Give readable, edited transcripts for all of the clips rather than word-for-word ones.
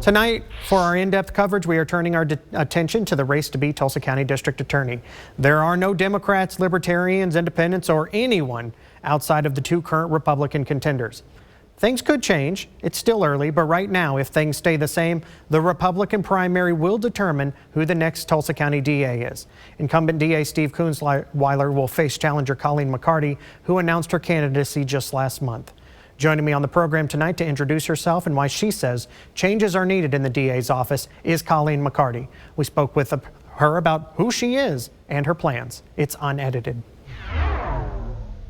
Tonight, for our in-depth coverage, we are turning our attention to the race to be Tulsa County District Attorney. There are no Democrats, Libertarians, Independents, or anyone outside of the two current Republican contenders. Things could change. It's still early, but right now, if things stay the same, the Republican primary will determine who the next Tulsa County DA is. Incumbent DA Steve Kunzweiler will face challenger Colleen McCarty, who announced her candidacy just last month. Joining me on the program tonight to introduce herself and why she says changes are needed in the DA's office is Colleen McCarty. We spoke with her about who she is and her plans. It's unedited.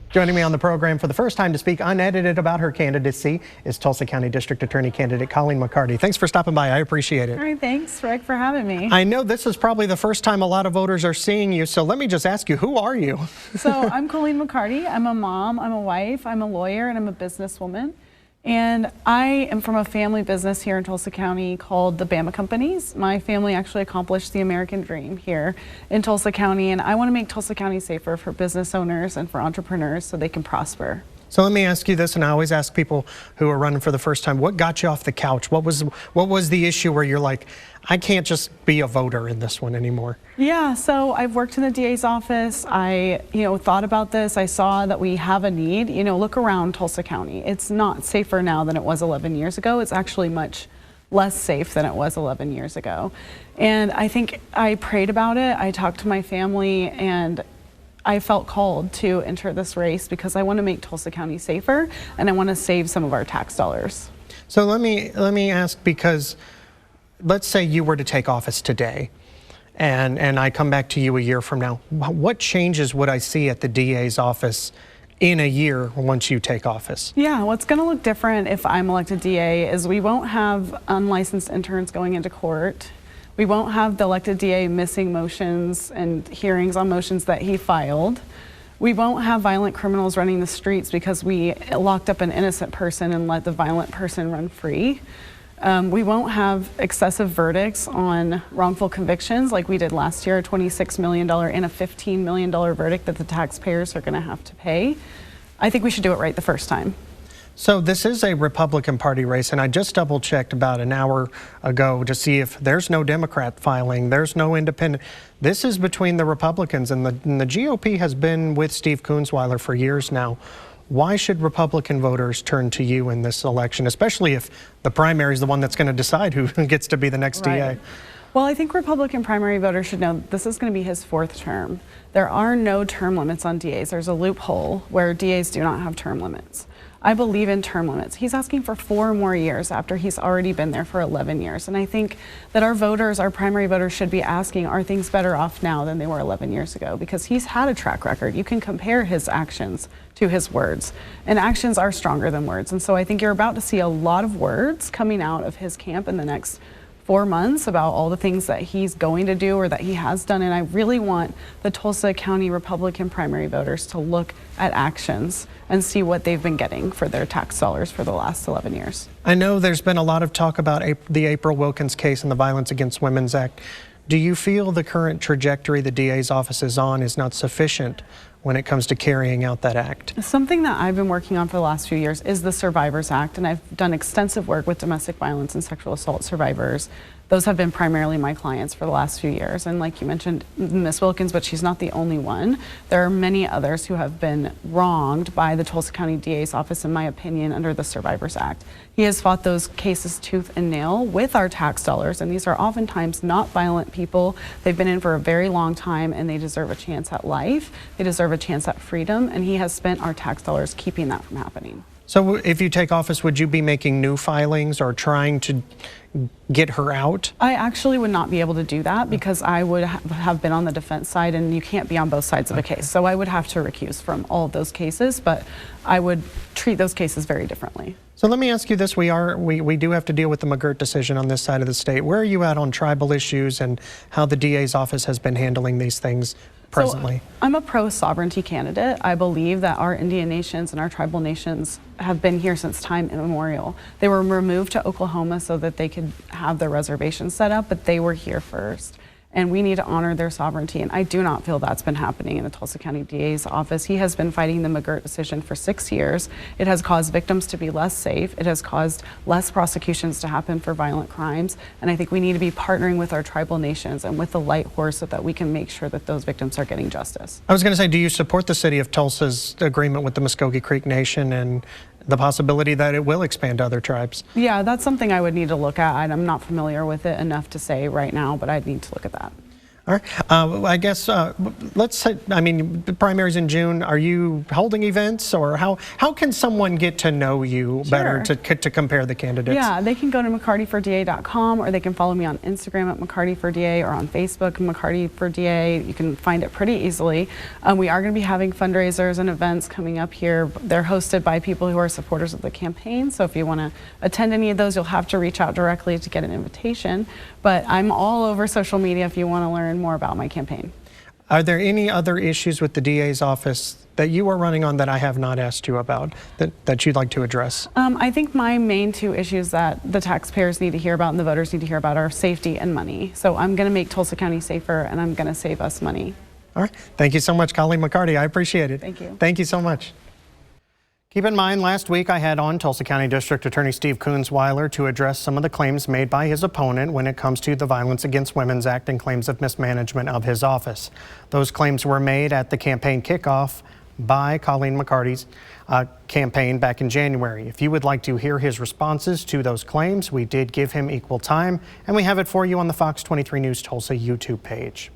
Joining me on the program for the first time to speak unedited about her candidacy is Tulsa County District Attorney candidate Colleen McCarty. Thanks for stopping by. I appreciate it. All right, thanks, Rick, for having me. I know this is probably the first time a lot of voters are seeing you, so let me just ask you, who are you? So I'm Colleen McCarty. I'm a mom, I'm a wife, I'm a lawyer, and I'm a businesswoman. And I am from a family business here in Tulsa County called the Bama Companies. My family actually accomplished the American dream here in Tulsa County, and I want to make Tulsa County safer for business owners and for entrepreneurs so they can prosper. So let me ask you this, and I always ask people who are running for the first time, what got you off the couch? What was the issue where you're like, I can't just be a voter in this one anymore? Yeah, so I've worked in the DA's office. I, thought about this. I saw that we have a need. Look around Tulsa County. It's not safer now than it was 11 years ago. It's actually much less safe than it was 11 years ago. And I think I prayed about it. I talked to my family, and I felt called to enter this race because I want to make Tulsa County safer and I want to save some of our tax dollars. So let me ask, because let's say you were to take office today and I come back to you a year from now. What changes would I see at the DA's office in a year once you take office? Yeah, what's going to look different if I'm elected DA is we won't have unlicensed interns going into court. We won't have the elected DA missing motions and hearings on motions that he filed. We won't have violent criminals running the streets because we locked up an innocent person and let the violent person run free. We won't have excessive verdicts on wrongful convictions like we did last year, a $26 million and a $15 million verdict that the taxpayers are going to have to pay. I think we should do it right the first time. So this is a Republican Party race, and I just double-checked about an hour ago to see if there's no Democrat filing, there's no independent. This is between the Republicans, and the GOP has been with Steve Kunzweiler for years now. Why should Republican voters turn to you in this election, especially if the primary is the one that's going to decide who gets to be the next DA? Well, I think Republican primary voters should know this is going to be his fourth term. There are no term limits on DAs. There's a loophole where DAs do not have term limits. I believe in term limits. He's asking for 4 more years after he's already been there for 11 years. And I think that our voters, our primary voters, should be asking, are things better off now than they were 11 years ago? Because he's had a track record. You can compare his actions to his words, and actions are stronger than words. And so I think you're about to see a lot of words coming out of his camp in the next 4 months about all the things that he's going to do or that he has done. And I really want the Tulsa County Republican primary voters to look at actions and see what they've been getting for their tax dollars for the last 11 years. I know there's been a lot of talk about the April Wilkins case and the Violence Against Women's Act. Do you feel the current trajectory the DA's office is on is not sufficient when it comes to carrying out that act? Something that I've been working on for the last few years is the Survivors Act, and I've done extensive work with domestic violence and sexual assault survivors. Those have been primarily my clients for the last few years. And like you mentioned, Ms. Wilkins, but she's not the only one. There are many others who have been wronged by the Tulsa County DA's office, in my opinion, under the Survivors Act. He has fought those cases tooth and nail with our tax dollars, and these are oftentimes not violent people. They've been in for a very long time, and they deserve a chance at life. They deserve a chance at freedom, and he has spent our tax dollars keeping that from happening. So if you take office, would you be making new filings or trying to get her out? I actually would not be able to do that because I would have been on the defense side, and you can't be on both sides of a case. So I would have to recuse from all of those cases, but I would treat those cases very differently. So let me ask you this. We do have to deal with the McGirt decision on this side of the state. Where are you at on tribal issues and how the DA's office has been handling these things presently? So I'm a pro-sovereignty candidate. I believe that our Indian nations and our tribal nations have been here since time immemorial. They were removed to Oklahoma so that they could have their reservations set up, but they were here first. and we need to honor their sovereignty. And I do not feel that's been happening in the Tulsa County DA's office. He has been fighting the McGirt decision for 6 years. It has caused victims to be less safe. It has caused less prosecutions to happen for violent crimes. And I think we need to be partnering with our tribal nations and with the light horse so that we can make sure that those victims are getting justice. I was going to say, do you support the city of Tulsa's agreement with the Muskogee Creek Nation and the possibility that it will expand to other tribes? Yeah, that's something I would need to look at. I'm not familiar with it enough to say right now, but I'd need to look at that. All right. I guess let's say, I mean, the primaries in June. Are you holding events, or how can someone get to know you better to compare the candidates? Yeah, they can go to McCartyForDA.com, or they can follow me on Instagram at McCartyForDA, or on Facebook, McCartyForDA. You can find it pretty easily. We are going to be having fundraisers and events coming up here. They're hosted by people who are supporters of the campaign. So if you want to attend any of those, you'll have to reach out directly to get an invitation. But I'm all over social media if you want to learn more about my campaign. Are there any other issues with the DA's office that you are running on that I have not asked you about that you'd like to address? I think my main two issues that the taxpayers need to hear about and the voters need to hear about are safety and money. So I'm going to make Tulsa County safer, and I'm going to save us money. All right. Thank you so much, Colleen McCarty. I appreciate it. Thank you. Thank you so much. Keep in mind, last week I had on Tulsa County District Attorney Steve Coonsweiler to address some of the claims made by his opponent when it comes to the Violence Against Women's Act and claims of mismanagement of his office. Those claims were made at the campaign kickoff by Colleen McCarty's campaign back in January. If you would like to hear his responses to those claims, we did give him equal time, and we have it for you on the Fox 23 News Tulsa YouTube page.